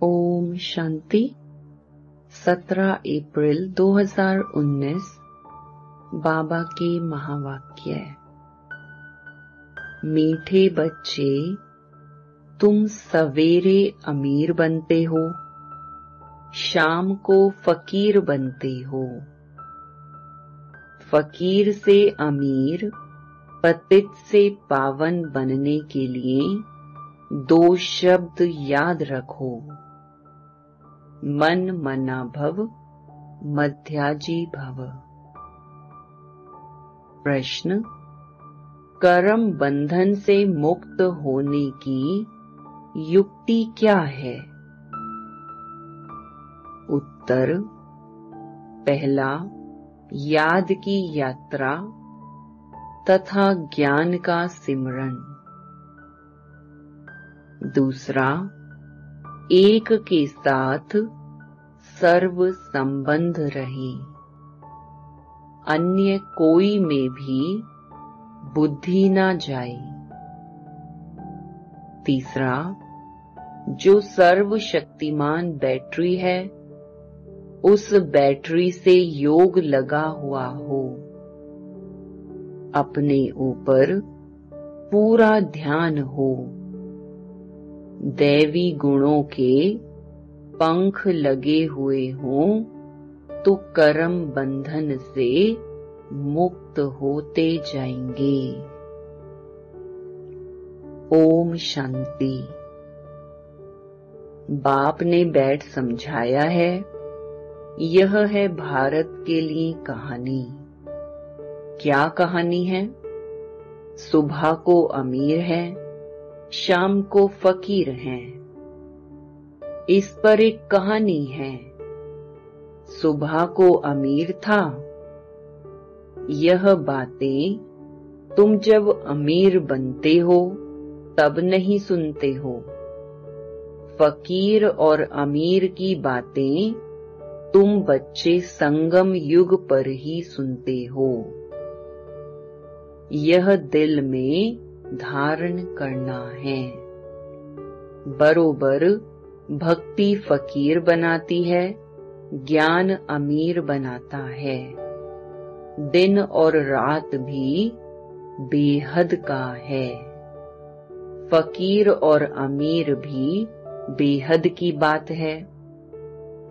ओम शांति। 17 अप्रैल 2019 बाबा के महावाक्य। मीठे बच्चे, तुम सवेरे अमीर बनते हो, शाम को फकीर बनते हो। फकीर से अमीर, पतित से पावन बनने के लिए 2 शब्द याद रखो, मन मना भव, मध्याजी भव। प्रश्न: कर्म बंधन से मुक्त होने की युक्ति क्या है? उत्तर: पहला, याद की यात्रा तथा ज्ञान का सिमरन। दूसरा, एक के साथ सर्व संबंध रहे, अन्य कोई में भी बुद्धि न जाए। तीसरा, जो सर्वशक्तिमान बैटरी है, उस बैटरी से योग लगा हुआ हो। अपने ऊपर पूरा ध्यान हो। दैवी गुणों के पंख लगे हुए हों तो कर्म बंधन से मुक्त होते जाएंगे। ओम शांति। बाप ने बैठ समझाया है, यह है भारत के लिए कहानी। क्या कहानी है? सुबह को अमीर है, शाम को फकीर हैं। इस पर एक कहानी है। सुबह को अमीर था। यह बातें तुम जब अमीर बनते हो तब नहीं सुनते हो। फकीर और अमीर की बातें तुम बच्चे संगम युग पर ही सुनते हो। यह दिल में धारण करना है। बरोबर भक्ति फकीर बनाती है, ज्ञान अमीर बनाता है। दिन और रात भी बेहद का है। फकीर और अमीर भी बेहद की बात है,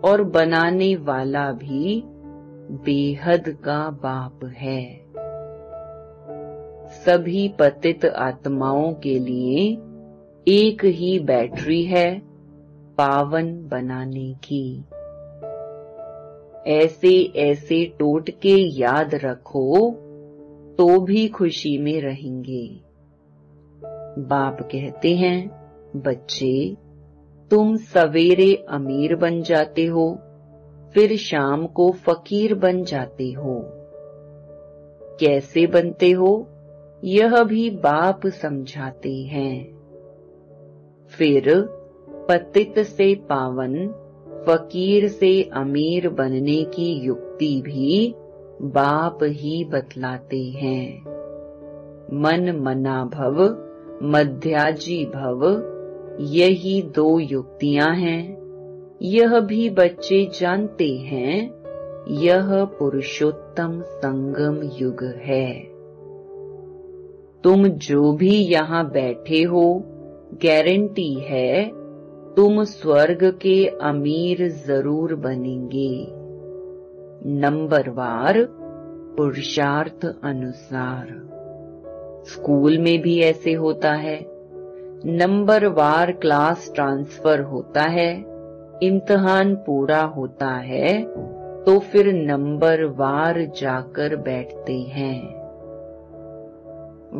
और बनाने वाला भी बेहद का बाप है। सभी पतित आत्माओं के लिए एक ही बैटरी है, पावन बनाने की। ऐसे ऐसे टोटके याद रखो तो भी खुशी में रहेंगे। बाप कहते हैं, बच्चे, तुम सवेरे अमीर बन जाते हो, फिर शाम को फकीर बन जाते हो। कैसे बनते हो, यह भी बाप समझाते हैं। फिर पतित से पावन, फकीर से अमीर बनने की युक्ति भी बाप ही बतलाते हैं। मन मना भव, मध्याजी भव, यही 2 युक्तियां हैं। यह भी बच्चे जानते हैं, यह पुरुषोत्तम संगम युग है। तुम जो भी यहाँ बैठे हो, गारंटी है तुम स्वर्ग के अमीर जरूर बनेंगे। नंबरवार, पुरुषार्थ अनुसार। स्कूल में भी ऐसे होता है। नंबरवार क्लास ट्रांसफर होता है, इम्तिहान पूरा होता है तो फिर नंबरवार जाकर बैठते हैं।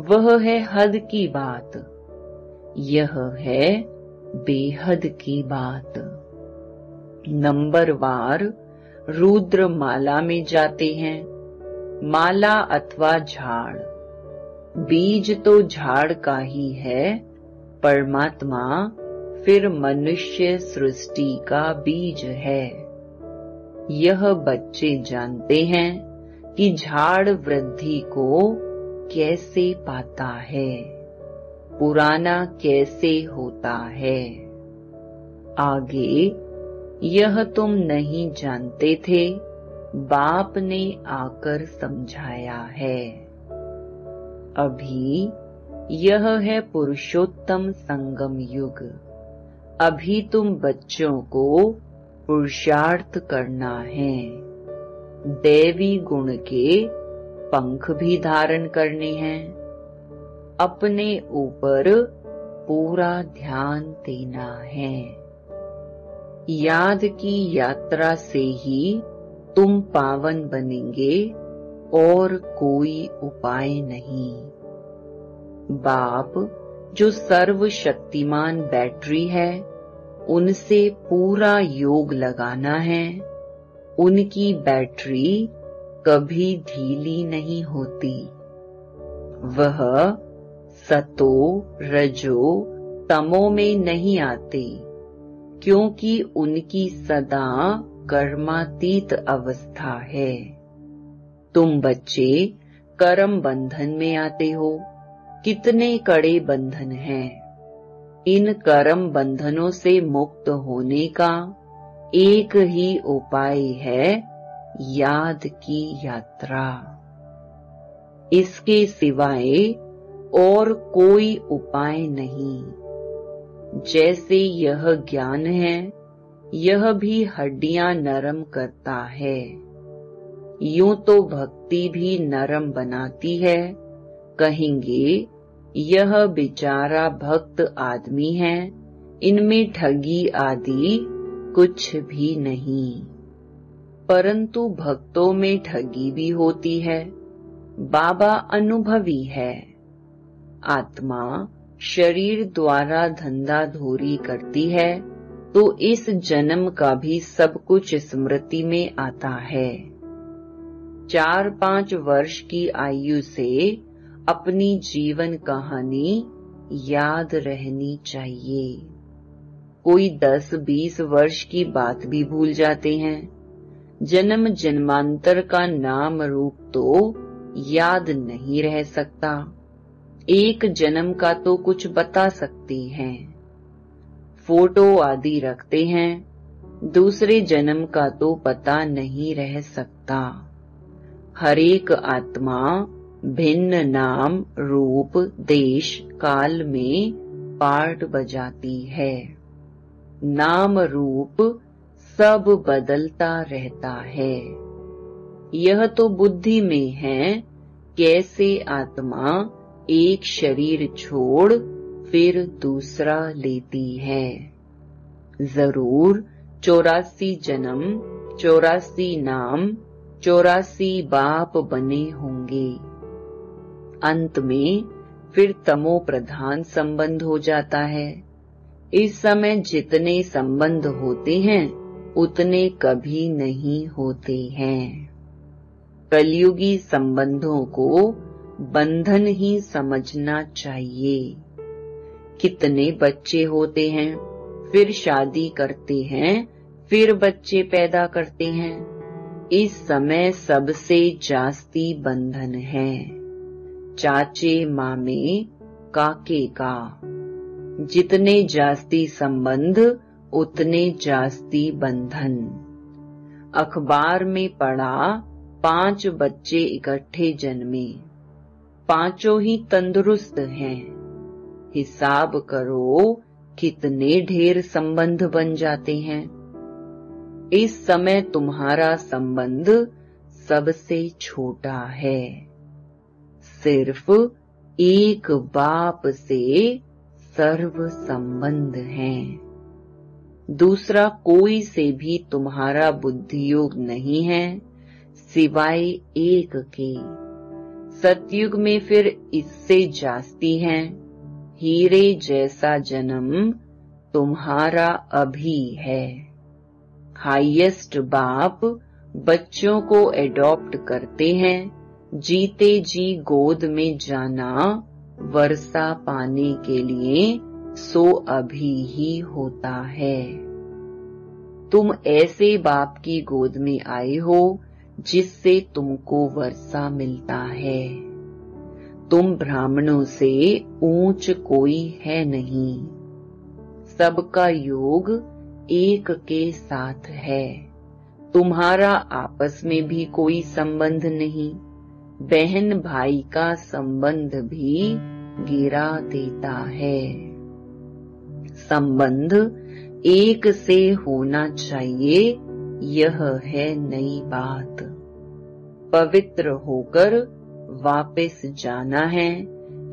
वह है हद की बात, यह है बेहद की बात। नंबरवार रुद्र माला में जाते हैं। माला अथवा झाड़, बीज तो झाड़ का ही है, परमात्मा फिर मनुष्य सृष्टि का बीज है। यह बच्चे जानते हैं कि झाड़ वृद्धि को कैसे पाता है, पुराना कैसे होता है। आगे यह तुम नहीं जानते थे, बाप ने आकर समझाया है। अभी यह है पुरुषोत्तम संगम युग। अभी तुम बच्चों को पुरुषार्थ करना है। दैवी गुण के पंख भी धारण करने हैं। अपने ऊपर पूरा ध्यान देना है। याद की यात्रा से ही तुम पावन बनेंगे और कोई उपाय नहीं। बाप जो सर्वशक्तिमान बैटरी है, उनसे पूरा योग लगाना है। उनकी बैटरी कभी ढीली नहीं होती। वह सतो रजो तमो में नहीं आते, क्योंकि उनकी सदा कर्मातीत अवस्था है। तुम बच्चे कर्म बंधन में आते हो। कितने कड़े बंधन हैं। इन कर्म बंधनों से मुक्त होने का एक ही उपाय है, याद की यात्रा। इसके सिवाय और कोई उपाय नहीं। जैसे यह ज्ञान है, यह भी हड्डियां नरम करता है। यूं तो भक्ति भी नरम बनाती है। कहेंगे यह बेचारा भक्त आदमी है, इनमें ठगी आदि कुछ भी नहीं। परंतु भक्तों में ठगी भी होती है। बाबा अनुभवी है। आत्मा शरीर द्वारा धंधाधोरी करती है, तो इस जन्म का भी सब कुछ स्मृति में आता है। 4-5 वर्ष की आयु से अपनी जीवन कहानी याद रहनी चाहिए। कोई 10-20 वर्ष की बात भी भूल जाते हैं। जन्म जन्मांतर का नाम रूप तो याद नहीं रह सकता। एक जन्म का तो कुछ बता सकते हैं। फोटो आदि रखते हैं, दूसरे जन्म का तो पता नहीं रह सकता। हरेक आत्मा भिन्न नाम रूप देश काल में पार्ट बजाती है। नाम रूप सब बदलता रहता है। यह तो बुद्धि में है, कैसे आत्मा एक शरीर छोड़ फिर दूसरा लेती है। जरूर 84 जन्म, 84 नाम, 84 बाप बने होंगे। अंत में फिर तमो प्रधान संबंध हो जाता है। इस समय जितने संबंध होते हैं, उतने कभी नहीं होते हैं। कलयुगी संबंधों को बंधन ही समझना चाहिए। कितने बच्चे होते हैं, फिर शादी करते हैं, फिर बच्चे पैदा करते हैं। इस समय सबसे जास्ती बंधन है। चाचे मामे काके का। जितने जास्ती संबंध, उतने जास्ती बंधन। अखबार में पढ़ा 5 बच्चे इकट्ठे जन्मे, पांचों ही तंदुरुस्त हैं। हिसाब करो कितने ढेर संबंध बन जाते हैं। इस समय तुम्हारा संबंध सबसे छोटा है। सिर्फ एक बाप से सर्व संबंध है। दूसरा कोई से भी तुम्हारा बुद्धि योग नहीं है, सिवाय एक के। सतयुग में फिर इससे जास्ती हैं। हीरे जैसा जन्म तुम्हारा अभी है। हाईएस्ट बाप बच्चों को एडॉप्ट करते हैं। जीते जी गोद में जाना वर्षा पाने के लिए सो अभी ही होता है। तुम ऐसे बाप की गोद में आए हो जिससे तुमको वर्षा मिलता है। तुम ब्राह्मणों से ऊंच कोई है नहीं। सबका योग एक के साथ है। तुम्हारा आपस में भी कोई संबंध नहीं। बहन भाई का संबंध भी गिरा देता है। संबंध एक से होना चाहिए, यह है नई बात। पवित्र होकर वापस जाना है।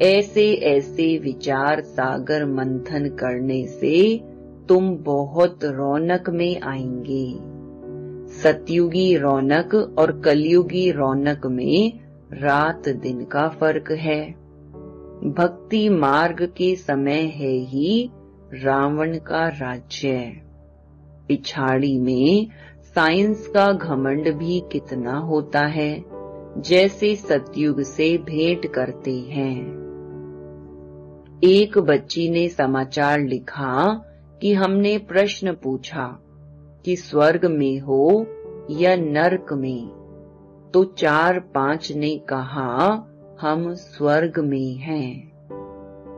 ऐसे ऐसे विचार सागर मंथन करने से तुम बहुत रौनक में आएंगे। सतयुगी रौनक और कलयुगी रौनक में रात दिन का फर्क है। भक्ति मार्ग के समय है ही रावण का राज्य। पिछाड़ी में साइंस का घमंड भी कितना होता है, जैसे सतयुग से भेंट करते हैं। एक बच्ची ने समाचार लिखा कि हमने प्रश्न पूछा कि स्वर्ग में हो या नरक में, तो 4-5 ने कहा हम स्वर्ग में हैं।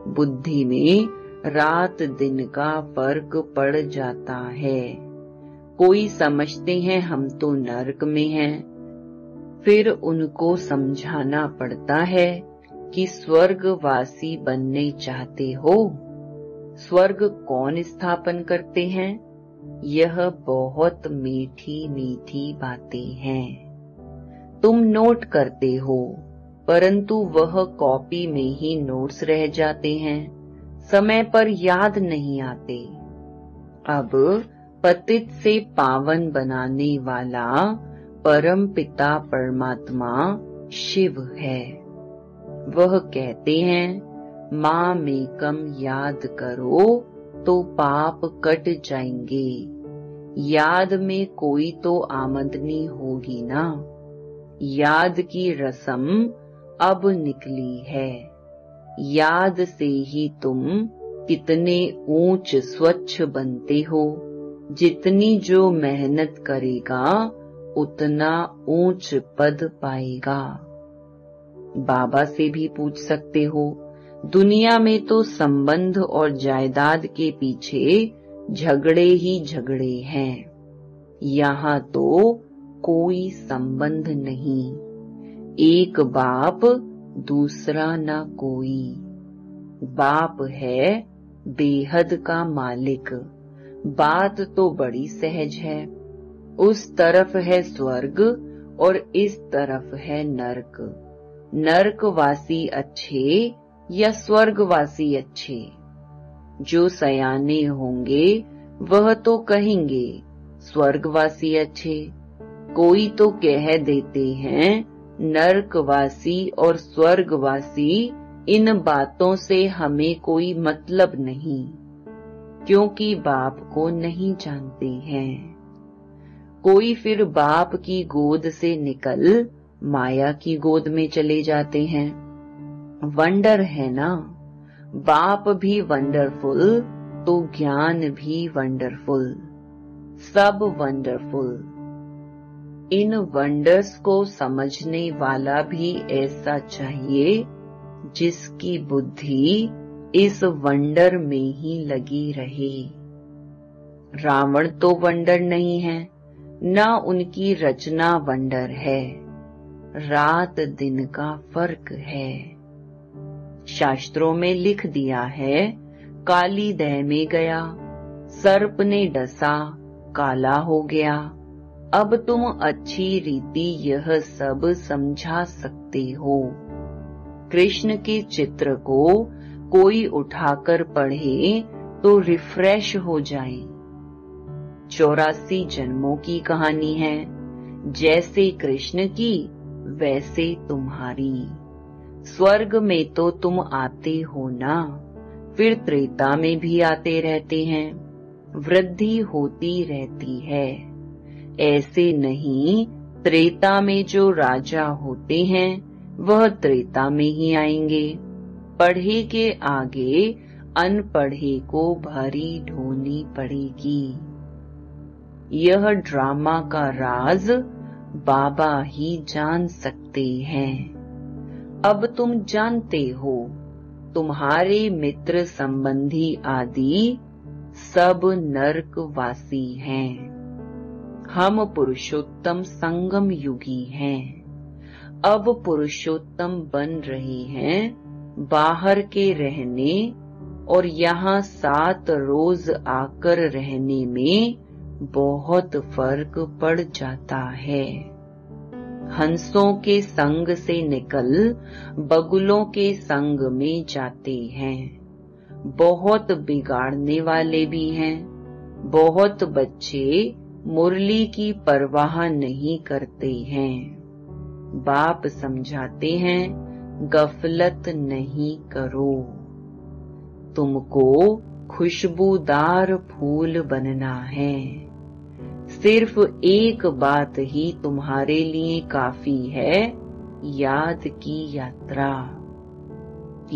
बुद्धि में रात दिन का फर्क पड़ जाता है। कोई समझते हैं हम तो नरक में हैं, फिर उनको समझाना पड़ता है कि स्वर्गवासी बनने चाहते हो। स्वर्ग कौन स्थापन करते हैं? यह बहुत मीठी मीठी बातें हैं। तुम नोट करते हो, परंतु वह कॉपी में ही नोट्स रह जाते हैं, समय पर याद नहीं आते। अब पतित से पावन बनाने वाला परम पिता परमात्मा शिव है। वह कहते हैं, मामेकम याद करो तो पाप कट जाएंगे। याद में कोई तो आमदनी होगी ना। याद की रस्म अब निकली है। याद से ही तुम कितने ऊंच स्वच्छ बनते हो। जितनी जो मेहनत करेगा उतना ऊंच पद पाएगा। बाबा से भी पूछ सकते हो, दुनिया में तो संबंध और जायदाद के पीछे झगड़े ही झगड़े हैं। यहाँ तो कोई संबंध नहीं। एक बाप दूसरा न कोई। बाप है बेहद का मालिक। बात तो बड़ी सहज है। उस तरफ है स्वर्ग और इस तरफ है नरक। नरकवासी अच्छे या स्वर्गवासी अच्छे? जो सयाने होंगे वह तो कहेंगे स्वर्गवासी अच्छे। कोई तो कह देते हैं नरकवासी और स्वर्गवासी, इन बातों से हमें कोई मतलब नहीं, क्योंकि बाप को नहीं जानते हैं। कोई फिर बाप की गोद से निकल माया की गोद में चले जाते हैं। वंडर है ना। बाप भी वंडरफुल तो ज्ञान भी वंडरफुल, सब वंडरफुल। इन वंडर्स को समझने वाला भी ऐसा चाहिए जिसकी बुद्धि इस वंडर में ही लगी रहे। रावण तो वंडर नहीं है, न उनकी रचना वंडर है। रात दिन का फर्क है। शास्त्रों में लिख दिया है, काली दह में गया, सर्प ने डसा, काला हो गया। अब तुम अच्छी रीति यह सब समझा सकते हो। कृष्ण के चित्र को कोई उठाकर पढ़े तो रिफ्रेश हो जाए। 84 जन्मों की कहानी है, जैसे कृष्ण की वैसे तुम्हारी। स्वर्ग में तो तुम आते हो ना, फिर त्रेता में भी आते रहते हैं, वृद्धि होती रहती है। ऐसे नहीं, त्रेता में जो राजा होते हैं वह त्रेता में ही आएंगे। पढ़े के आगे अनपढ़े को भारी ढोनी पड़ेगी। यह ड्रामा का राज बाबा ही जान सकते हैं। अब तुम जानते हो, तुम्हारे मित्र संबंधी आदि सब नरकवासी हैं। हम पुरुषोत्तम संगम युगी हैं। अब पुरुषोत्तम बन रहे हैं बाहर के रहने और यहाँ 7 रोज आकर रहने में बहुत फर्क पड़ जाता है। हंसों के संग से निकल बगुलों के संग में जाते हैं। बहुत बिगाड़ने वाले भी हैं। बहुत बच्चे मुरली की परवाह नहीं करते हैं। बाप समझाते हैं गफलत नहीं करो। तुमको खुशबूदार फूल बनना है। सिर्फ एक बात ही तुम्हारे लिए काफी है, याद की यात्रा।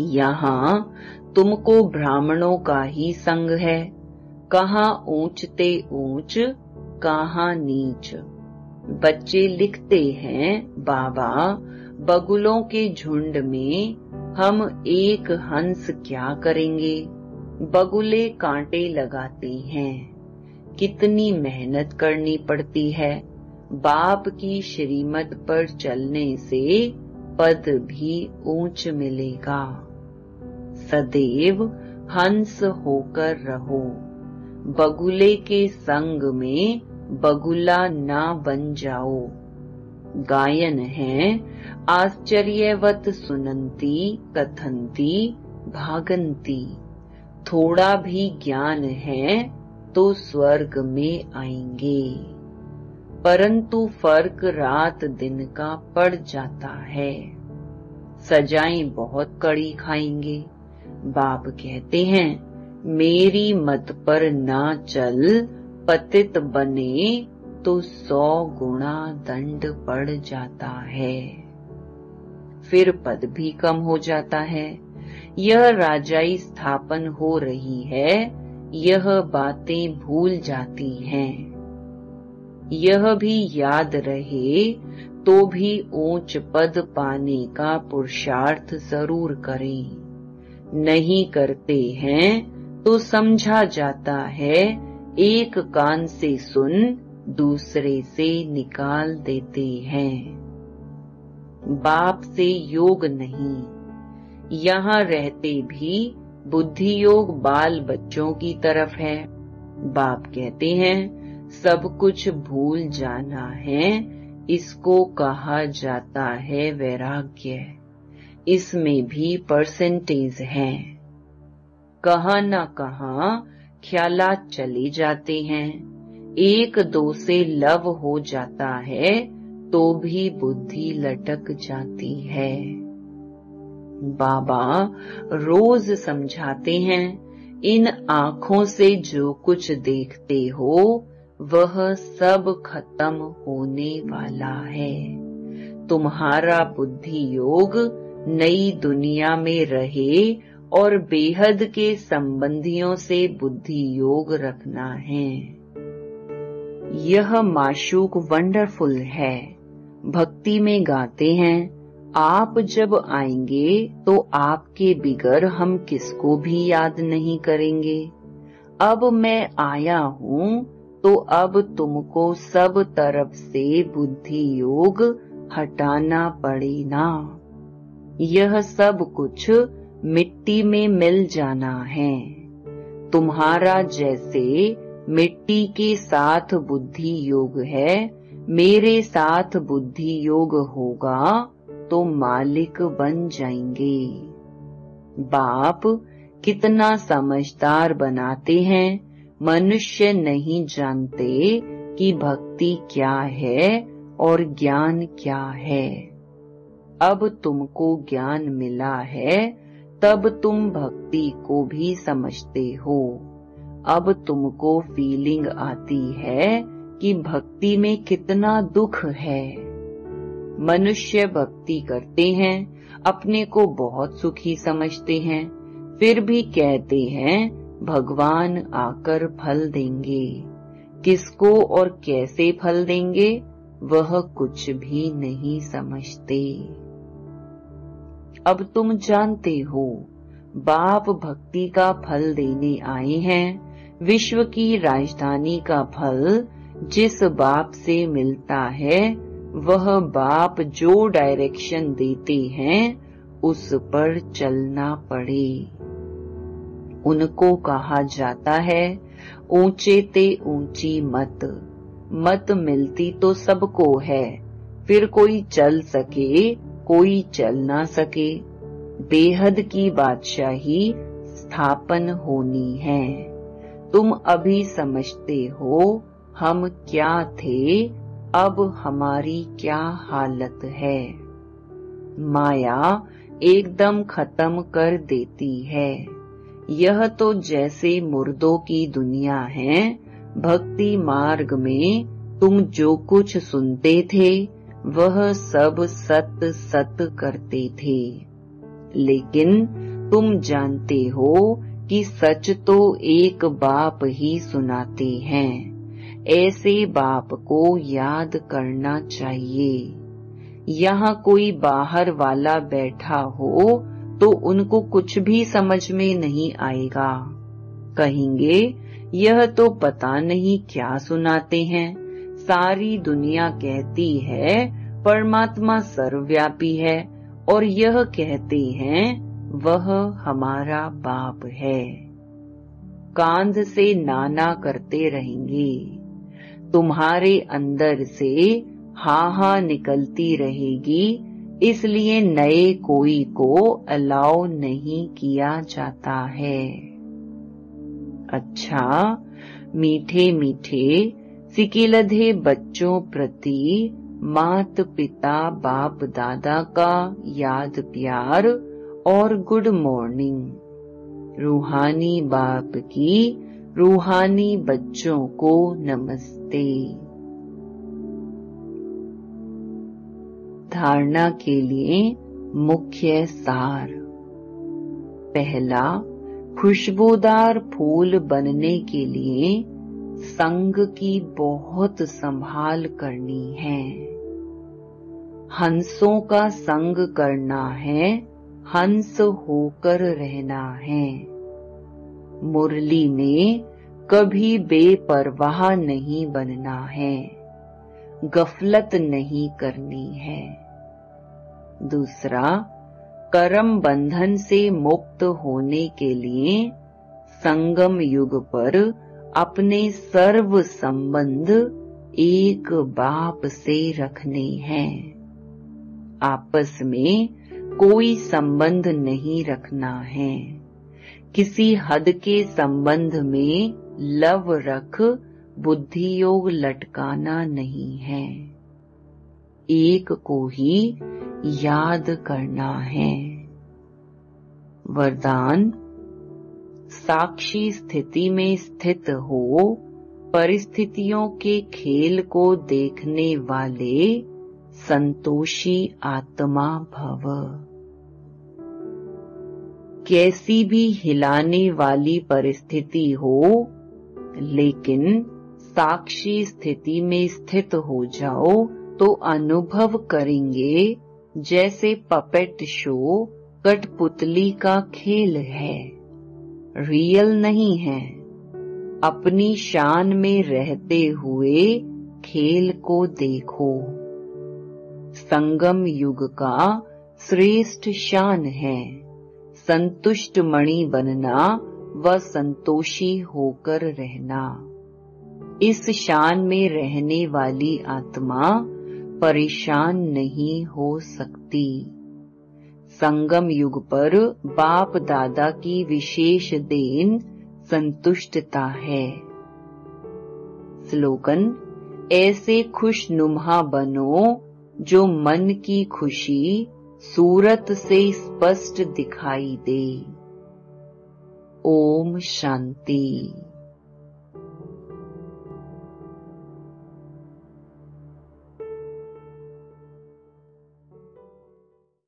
यहाँ तुमको ब्राह्मणों का ही संग है। कहाँ ऊंचते ऊंच, कहाँ नीच। बच्चे लिखते हैं, बाबा बगुलों के झुंड में हम एक हंस क्या करेंगे। बगुले कांटे लगाते हैं। कितनी मेहनत करनी पड़ती है। बाप की श्रीमत पर चलने से पद भी ऊंच मिलेगा। सदैव हंस होकर रहो। बगुले के संग में बगुला ना बन जाओ। गायन है, आश्चर्यवत सुनंती कथंती भागंती। थोड़ा भी ज्ञान है तो स्वर्ग में आएंगे, परंतु फर्क रात दिन का पड़ जाता है। सजाएं बहुत कड़ी खाएंगे। बाप कहते हैं, मेरी मत पर ना चल, पतित बने तो 100 गुना दंड पड़ जाता है। फिर पद भी कम हो जाता है। यह राजाई स्थापन हो रही है, यह बातें भूल जाती हैं। यह भी याद रहे तो भी ऊंच पद पाने का पुरुषार्थ जरूर करें। नहीं करते हैं तो समझा जाता है एक कान से सुन दूसरे से निकाल देते हैं। बाप से योग नहीं। यहाँ रहते भी बुद्धि योग बाल बच्चों की तरफ है। बाप कहते हैं, सब कुछ भूल जाना है, इसको कहा जाता है वैराग्य। इसमें भी परसेंटेज है। कहाँ न कहाँ ख्यालात चले जाते हैं। 1-2 से लव हो जाता है तो भी बुद्धि लटक जाती है। बाबा रोज समझाते हैं, इन आँखों से जो कुछ देखते हो वह सब खत्म होने वाला है। तुम्हारा बुद्धि योग नई दुनिया में रहे और बेहद के संबंधियों से बुद्धि योग रखना है। यह माशूक वंडरफुल है। भक्ति में गाते हैं, आप जब आएंगे तो आपके बिगर हम किसको भी याद नहीं करेंगे। अब मैं आया हूँ तो अब तुमको सब तरफ से बुद्धि योग हटाना पड़ेगा। यह सब कुछ मिट्टी में मिल जाना है। तुम्हारा जैसे मिट्टी के साथ बुद्धि योग है, मेरे साथ बुद्धि योग होगा तो मालिक बन जाएंगे। बाप कितना समझदार बनाते हैं। मनुष्य नहीं जानते कि भक्ति क्या है और ज्ञान क्या है। अब तुमको ज्ञान मिला है, तब तुम भक्ति को भी समझते हो। अब तुमको फीलिंग आती है कि भक्ति में कितना दुख है। मनुष्य भक्ति करते हैं, अपने को बहुत सुखी समझते हैं, फिर भी कहते हैं भगवान आकर फल देंगे। किसको और कैसे फल देंगे वह कुछ भी नहीं समझते। अब तुम जानते हो, बाप भक्ति का फल देने आए हैं। विश्व की राजधानी का फल जिस बाप से मिलता है, वह बाप जो डायरेक्शन देते हैं उस पर चलना पड़े। उनको कहा जाता है ऊंचे ते ऊंची मत। मत मिलती तो सबको है, फिर कोई चल सके कोई चल ना सके। बेहद की बादशाही स्थापन होनी है। तुम अभी समझते हो हम क्या थे, अब हमारी क्या हालत है। माया एकदम खत्म कर देती है। यह तो जैसे मुर्दों की दुनिया है। भक्ति मार्ग में तुम जो कुछ सुनते थे वह सब सत सत करते थे, लेकिन तुम जानते हो कि सच तो एक बाप ही सुनाते हैं। ऐसे बाप को याद करना चाहिए। यहाँ कोई बाहर वाला बैठा हो तो उनको कुछ भी समझ में नहीं आएगा। कहेंगे यह तो पता नहीं क्या सुनाते हैं। सारी दुनिया कहती है परमात्मा सर्वव्यापी है और यह कहते हैं वह हमारा बाप है। कांध से नाना करते रहेंगे। तुम्हारे अंदर से हाँ हाँ निकलती रहेगी, इसलिए नए कोई को अलाउ नहीं किया जाता है। अच्छा, मीठे मीठे सिकिलधे बच्चों प्रति मात पिता बाप दादा का याद प्यार और गुड मॉर्निंग। रूहानी बाप की रूहानी बच्चों को नमस्ते। धारणा के लिए मुख्य सार। पहला, खुशबूदार फूल बनने के लिए संग की बहुत संभाल करनी है। हंसों का संग करना है, हंस होकर रहना है। मुरली में कभी बेपरवाह नहीं बनना है, गफलत नहीं करनी है। दूसरा, कर्म बंधन से मुक्त होने के लिए संगम युग पर अपने सर्व संबंध एक बाप से रखने हैं। आपस में कोई संबंध नहीं रखना है। किसी हद के संबंध में लव रख बुद्धि योग लटकाना नहीं है। एक को ही याद करना है। वरदान, साक्षी स्थिति में स्थित हो परिस्थितियों के खेल को देखने वाले संतोषी आत्मा भव। कैसी भी हिलाने वाली परिस्थिति हो, लेकिन साक्षी स्थिति में स्थित हो जाओ तो अनुभव करेंगे जैसे पपेट शो कठपुतली का खेल है, रियल नहीं है। अपनी शान में रहते हुए खेल को देखो। संगम युग का श्रेष्ठ शान है संतुष्ट मणि बनना व संतोषी होकर रहना। इस शान में रहने वाली आत्मा परेशान नहीं हो सकती। संगम युग पर बाप दादा की विशेष देन संतुष्टता है। स्लोगन, ऐसे खुशनुमा बनो जो मन की खुशी सूरत से स्पष्ट दिखाई दे। ओम शांति।